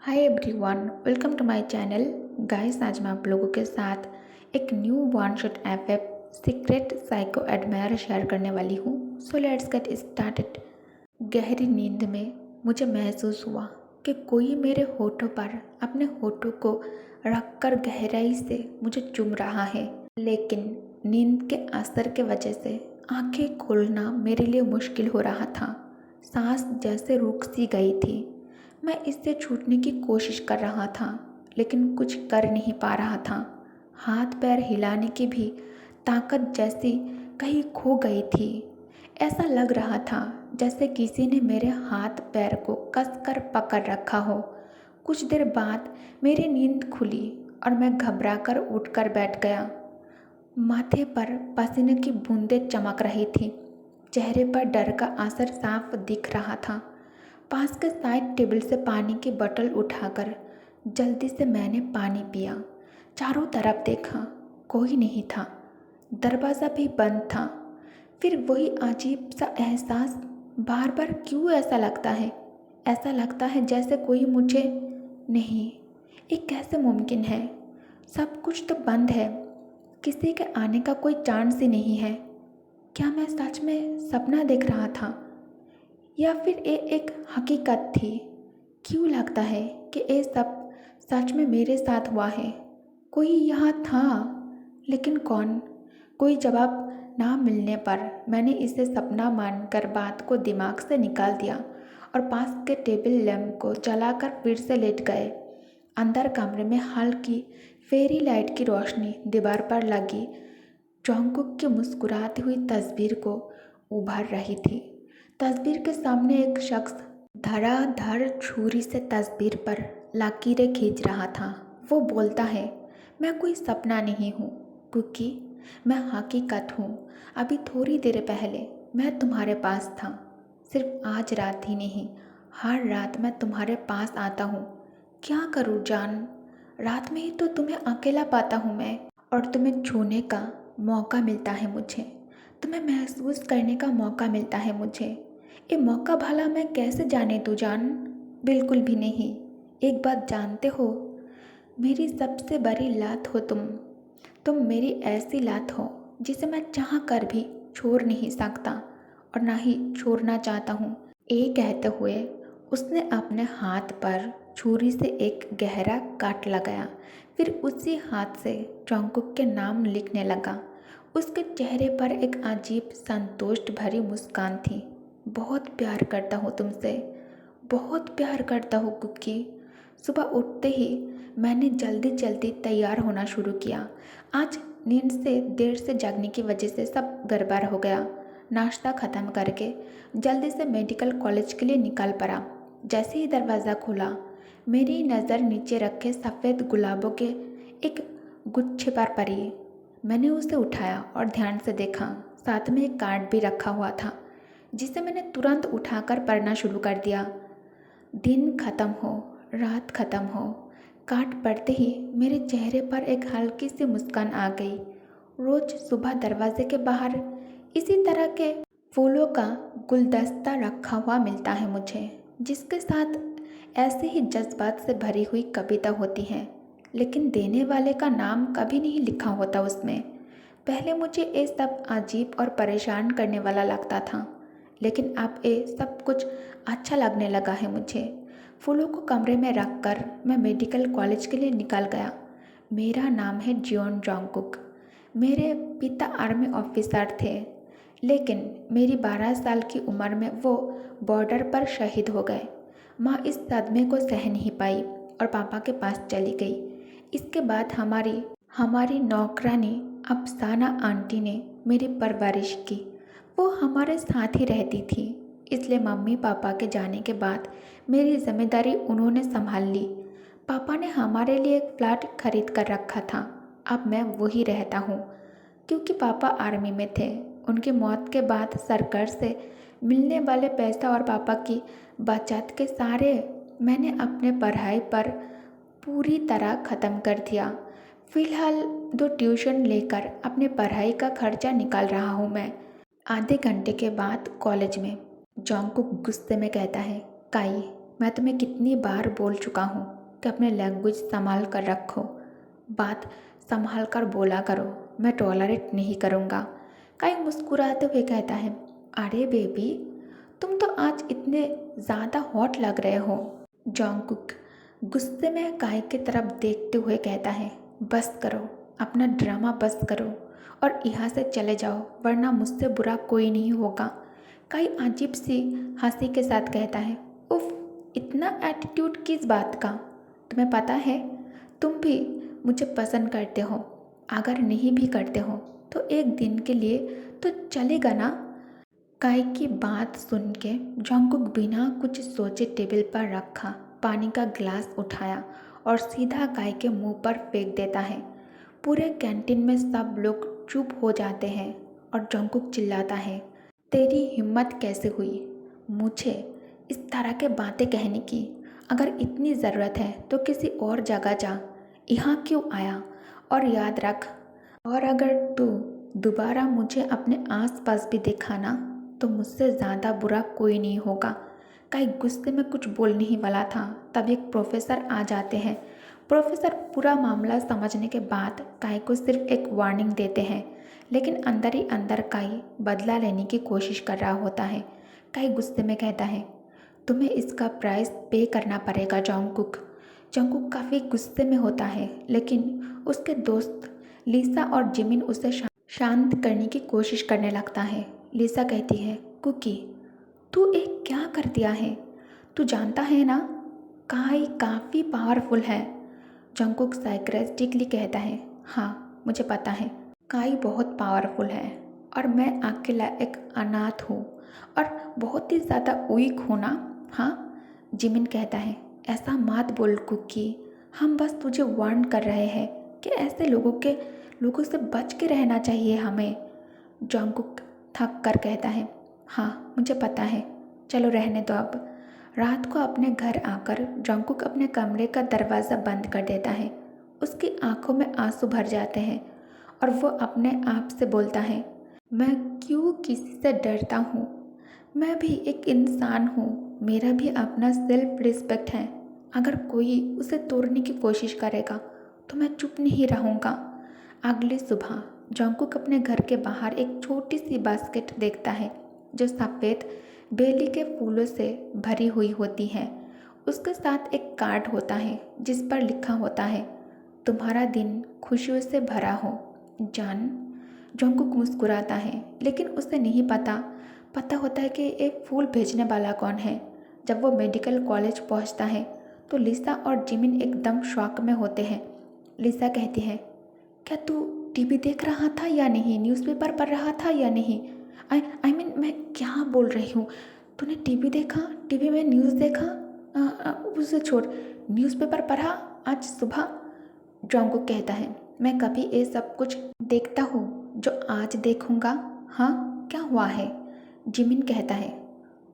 Hi everyone, welcome to my channel. Guys, आज मैं आप लोगों के साथ एक new one shot F secret psycho admire share करने वाली हूँ। So let's get started. गहरी नींद में मुझे महसूस हुआ कि कोई मेरे होठों पर अपने होठों को रखकर गहराई से मुझे चूम रहा है, लेकिन नींद के असर के वजह से आंखें खोलना मेरे लिए मुश्किल हो रहा था। सांस जैसे रुक सी गई थी। मैं इससे छूटने की कोशिश कर रहा था, लेकिन कुछ कर नहीं पा रहा था। हाथ पैर हिलाने की भी ताकत जैसी कहीं खो गई थी। ऐसा लग रहा था जैसे किसी ने मेरे हाथ पैर को कसकर पकड़ रखा हो। कुछ देर बाद मेरी नींद खुली और मैं घबराकर उठकर बैठ गया। माथे पर पसीने की बूंदें चमक रही थी। चेहरे पर डर का असर साफ दिख रहा था। पास के साइड टेबल से पानी की बोतल उठाकर जल्दी से मैंने पानी पिया। चारों तरफ देखा, कोई नहीं था। दरवाज़ा भी बंद था। फिर वही अजीब सा एहसास, बार बार क्यों ऐसा लगता है? ऐसा लगता है जैसे कोई मुझे नहीं। ये कैसे मुमकिन है? सब कुछ तो बंद है। किसी के आने का कोई चांस ही नहीं है। क्या मैं सच में सपना देख रहा था, या फिर ये एक हकीकत थी? क्यों लगता है कि ये सब सच में मेरे साथ हुआ है? कोई यहाँ था, लेकिन कौन? कोई जवाब ना मिलने पर मैंने इसे सपना मानकर बात को दिमाग से निकाल दिया और पास के टेबल लैंप को जलाकर फिर से लेट गए। अंदर कमरे में हल्की फेरी लाइट की रोशनी दीवार पर लगी जॉन्गकुक की मुस्कुराती हुई तस्वीर को उभर रही थी। तस्वीर के सामने एक शख्स धड़ाधड़ छुरी से तस्वीर पर लकीरें खींच रहा था। वो बोलता है, मैं कोई सपना नहीं हूँ, क्योंकि मैं हकीकत हूँ। अभी थोड़ी देर पहले मैं तुम्हारे पास था। सिर्फ आज रात ही नहीं, हर रात मैं तुम्हारे पास आता हूँ। क्या करूँ जान? रात में ही तो तुम्हें अकेला पाता हूँ मैं, और तुम्हें छूने का मौका मिलता है मुझे। तुम्हें महसूस करने का मौका मिलता है मुझे। ये मौका भला मैं कैसे जाने दूँ जान? बिल्कुल भी नहीं। एक बात जानते हो, मेरी सबसे बड़ी लात हो तुम मेरी ऐसी लात हो जिसे मैं चाह कर भी छोड़ नहीं सकता, और ना ही छोड़ना चाहता हूँ। ये कहते हुए उसने अपने हाथ पर छुरी से एक गहरा काट लगाया। फिर उसी हाथ से जॉन्गकुक के नाम लिखने लगा। उसके चेहरे पर एक अजीब संतोष भरी मुस्कान थी। बहुत प्यार करता हूँ तुमसे, बहुत प्यार करता हूँ कुकी। सुबह उठते ही मैंने जल्दी जल्दी तैयार होना शुरू किया। आज नींद से देर से जागने की वजह से सब गड़बड़ हो गया। नाश्ता ख़त्म करके जल्दी से मेडिकल कॉलेज के लिए निकल पड़ा। जैसे ही दरवाज़ा खुला, मेरी नज़र नीचे रखे सफ़ेद गुलाबों के एक गुच्छे पर पड़ी। मैंने उसे उठाया और ध्यान से देखा। साथ में एक कार्ड भी रखा हुआ था, जिसे मैंने तुरंत उठाकर पढ़ना शुरू कर दिया। दिन ख़त्म हो, रात ख़त्म हो। कार्ड पढ़ते ही मेरे चेहरे पर एक हल्की सी मुस्कान आ गई। रोज़ सुबह दरवाजे के बाहर इसी तरह के फूलों का गुलदस्ता रखा हुआ मिलता है मुझे, जिसके साथ ऐसे ही जज्बात से भरी हुई कविता होती है, लेकिन देने वाले का नाम कभी नहीं लिखा होता उसमें। पहले मुझे ये सब अजीब और परेशान करने वाला लगता था, लेकिन अब ये सब कुछ अच्छा लगने लगा है मुझे। फूलों को कमरे में रखकर मैं मेडिकल कॉलेज के लिए निकल गया। मेरा नाम है जियोन जॉन्गकुक। मेरे पिता आर्मी ऑफिसर थे, लेकिन मेरी 12 साल की उम्र में वो बॉर्डर पर शहीद हो गए। माँ इस सदमे को सह नहीं पाई और पापा के पास चली गई। इसके बाद हमारी नौकरानी अफसाना आंटी ने मेरी परवरिश की। वो हमारे साथ ही रहती थी, इसलिए मम्मी पापा के जाने के बाद मेरी जिम्मेदारी उन्होंने संभाल ली। पापा ने हमारे लिए एक फ्लैट खरीद कर रखा था। अब मैं वही रहता हूँ, क्योंकि पापा आर्मी में थे। उनकी मौत के बाद सरकार से मिलने वाले पैसा और पापा की बचत के सारे मैंने अपने पढ़ाई पर पूरी तरह ख़त्म कर दिया। फ़िलहाल 2 ट्यूशन लेकर अपने पढ़ाई का खर्चा निकाल रहा हूँ मैं। आधे घंटे के बाद कॉलेज में जॉन्गकुक गुस्से में कहता है, काई, मैं तुम्हें कितनी बार बोल चुका हूँ कि अपने लैंग्वेज संभाल कर रखो, बात संभाल कर बोला करो, मैं टॉलरेट नहीं करूँगा। काई मुस्कुराते हुए कहता है, अरे बेबी, तुम तो आज इतने ज़्यादा हॉट लग रहे हो। जॉन्गकुक गुस्से में काई की तरफ देखते हुए कहता है, बस करो, अपना ड्रामा बस करो और यहाँ से चले जाओ, वरना मुझसे बुरा कोई नहीं होगा। काई अजीब सी हंसी के साथ कहता है, उफ, इतना एटीट्यूड किस बात का? तुम्हें पता है तुम भी मुझे पसंद करते हो, अगर नहीं भी करते हो तो एक दिन के लिए तो चलेगा ना। काई की बात सुन के जॉन्गकुक बिना कुछ सोचे टेबल पर रखा पानी का गिलास उठाया और सीधा काई के मुंह पर फेंक देता है। पूरे कैंटीन में सब लोग चुप हो जाते हैं और जॉन्गकुक चिल्लाता है, तेरी हिम्मत कैसे हुई मुझे इस तरह के बातें कहने की? अगर इतनी ज़रूरत है तो किसी और जगह जा, यहाँ क्यों आया? और याद रख, और अगर तू दोबारा मुझे अपने आसपास भी देखा ना तो मुझसे ज़्यादा बुरा कोई नहीं होगा। काई गुस्से में कुछ बोलने ही वाला था, तब एक प्रोफेसर आ जाते हैं। प्रोफेसर पूरा मामला समझने के बाद काई को सिर्फ एक वार्निंग देते हैं, लेकिन अंदर ही अंदर काई बदला लेने की कोशिश कर रहा होता है। काई गुस्से में कहता है, तुम्हें इसका प्राइस पे करना पड़ेगा जॉन्गकुक। जॉन्गकुक काफ़ी गुस्से में होता है, लेकिन उसके दोस्त लिसा और जिमिन उसे शांत करने की कोशिश करने लगता है। लिसा कहती है, कुकी, तू एक क्या कर दिया है? तू जानता है ना, काई काफ़ी पावरफुल है। जॉन्गकुक साइक्रेस्टिकली कहता है, हाँ मुझे पता है, काई बहुत पावरफुल है और मैं अकेला एक अनाथ हूँ और बहुत ही ज़्यादा वीक हूँ ना। हाँ, जिमिन कहता है, ऐसा मत बोल कुकी, हम बस तुझे वार्न कर रहे हैं कि ऐसे लोगों से बच के रहना चाहिए हमें। जॉन्गकुक थक कर कहता है, हाँ मुझे पता है, चलो रहने दो अब। रात को अपने घर आकर जॉन्गकुक अपने कमरे का दरवाज़ा बंद कर देता है। उसकी आंखों में आंसू भर जाते हैं और वो अपने आप से बोलता है, मैं क्यों किसी से डरता हूँ? मैं भी एक इंसान हूँ, मेरा भी अपना सेल्फ रिस्पेक्ट है। अगर कोई उसे तोड़ने की कोशिश करेगा तो मैं चुप नहीं रहूँगा। अगली सुबह जॉन्गकुक अपने घर के बाहर एक छोटी सी बास्केट देखता है जो सफ़ेद बेली के फूलों से भरी हुई होती है। उसके साथ एक कार्ड होता है जिस पर लिखा होता है, तुम्हारा दिन खुशियों से भरा हो जान। जॉन्गकुक मुस्कुराता है, लेकिन उसे नहीं पता होता है कि एक फूल भेजने वाला कौन है। जब वो मेडिकल कॉलेज पहुंचता है तो लिसा और जिमिन एकदम शॉक में होते हैं। लिसा कहती है, क्या तू टीवी देख रहा था या नहीं? न्यूज़पेपर पढ़ रहा था या नहीं? आई मीन मैं क्या बोल रही हूँ? तूने टीवी देखा? टीवी में न्यूज़ देखा? उसे छोड़, न्यूज़पेपर पढ़ा आज सुबह? जॉन्गकुक कहता है, मैं कभी ये सब कुछ देखता हूँ जो आज देखूँगा? हाँ, क्या हुआ है? जिमिन कहता है,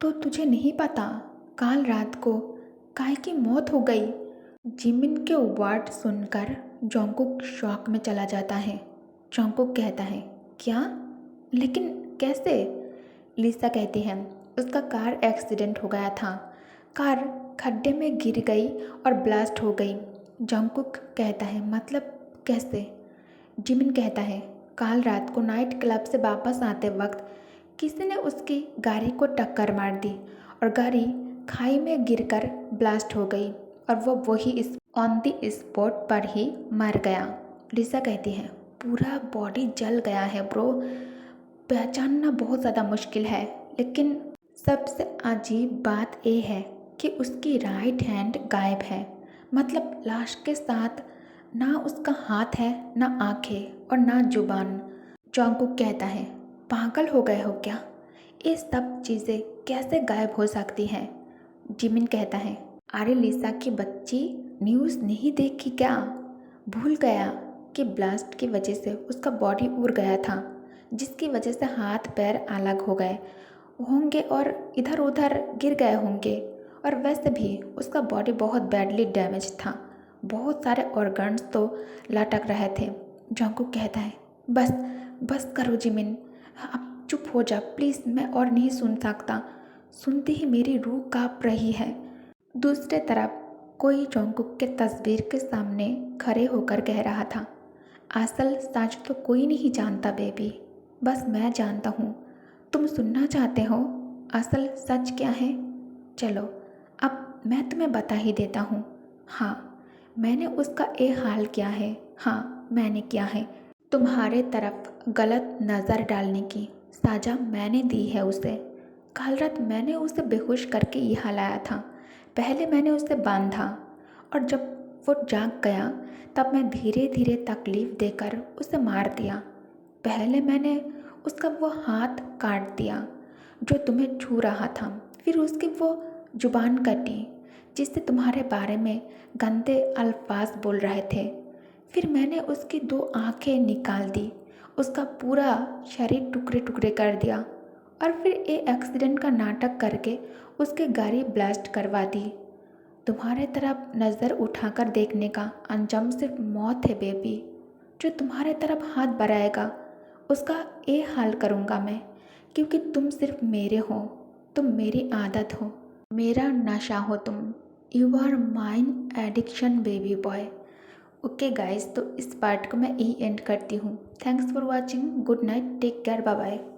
तो तुझे नहीं पता, कल रात को काई की मौत हो गई। जिमिन के वर्ड सुनकर जॉन्गकुक शॉक में चला जाता है। जॉन्गकुक कहता है, क्या? लेकिन कैसे? लिसा कहती है, उसका कार एक्सीडेंट हो गया था, कार खड्डे में गिर गई और ब्लास्ट हो गई। जॉन्गकुक कहता है, मतलब कैसे? जिमिन कहता है, कल रात को नाइट क्लब से वापस आते वक्त किसी ने उसकी गाड़ी को टक्कर मार दी और गाड़ी खाई में गिरकर ब्लास्ट हो गई और वो वही ऑन द स्पॉट पर ही मर गया। लिसा कहती है, पूरा बॉडी जल गया है ब्रो, पहचानना बहुत ज़्यादा मुश्किल है। लेकिन सबसे अजीब बात ये है कि उसकी राइट हैंड गायब है, मतलब लाश के साथ ना उसका हाथ है, ना आंखें और ना जुबान। जॉन्गकुक कहता है, पागल हो गए हो क्या? ये सब चीज़ें कैसे गायब हो सकती हैं? जिमिन कहता है, अरे लिसा की बच्ची, न्यूज़ नहीं देखी क्या? भूल गया कि ब्लास्ट की वजह से उसका बॉडी उड़ गया था, जिसकी वजह से हाथ पैर अलग हो गए होंगे और इधर उधर गिर गए होंगे। और वैसे भी उसका बॉडी बहुत बैडली डैमेज था, बहुत सारे ऑर्गन्स तो लटक रहे थे। जॉन्गकुक कहता है, बस करो जिमिन, अब चुप हो जा प्लीज़, मैं और नहीं सुन सकता। सुनते ही मेरी रूह काँप रही है। दूसरे तरफ कोई जोंगकुक के तस्वीर के सामने खड़े होकर कह रहा था, असल सच तो कोई नहीं जानता बेबी, बस मैं जानता हूँ। तुम सुनना चाहते हो असल सच क्या है? चलो अब मैं तुम्हें बता ही देता हूँ। हाँ, मैंने उसका ये हाल किया है। हाँ, मैंने किया है। तुम्हारे तरफ गलत नज़र डालने की सज़ा मैंने दी है उसे। कल रात मैंने उसे बेहोश करके यहाँ लाया था। पहले मैंने उसे बांधा और जब वो जाग गया तब मैं धीरे धीरे तकलीफ़ देकर उसे मार दिया। पहले मैंने उसका वो हाथ काट दिया जो तुम्हें छू रहा था, फिर उसकी वो जुबान कटी जिससे तुम्हारे बारे में गंदे अल्फाज बोल रहे थे। फिर मैंने उसकी 2 आंखें निकाल दी, उसका पूरा शरीर टुकड़े टुकड़े कर दिया और फिर एक एक्सीडेंट का नाटक करके उसकी गाड़ी ब्लास्ट करवा दी। तुम्हारे तरफ नज़र उठाकर देखने का अंजाम सिर्फ मौत है बेबी। जो तुम्हारे तरफ हाथ बढ़ाएगा उसका ये हाल करूँगा मैं, क्योंकि तुम सिर्फ मेरे हो, तुम मेरी आदत हो, मेरा नशा हो तुम। You are mine addiction baby boy. Okay guys, तो इस पार्ट को मैं यही एंड करती हूँ। Thanks for watching. Good night, take care, bye bye.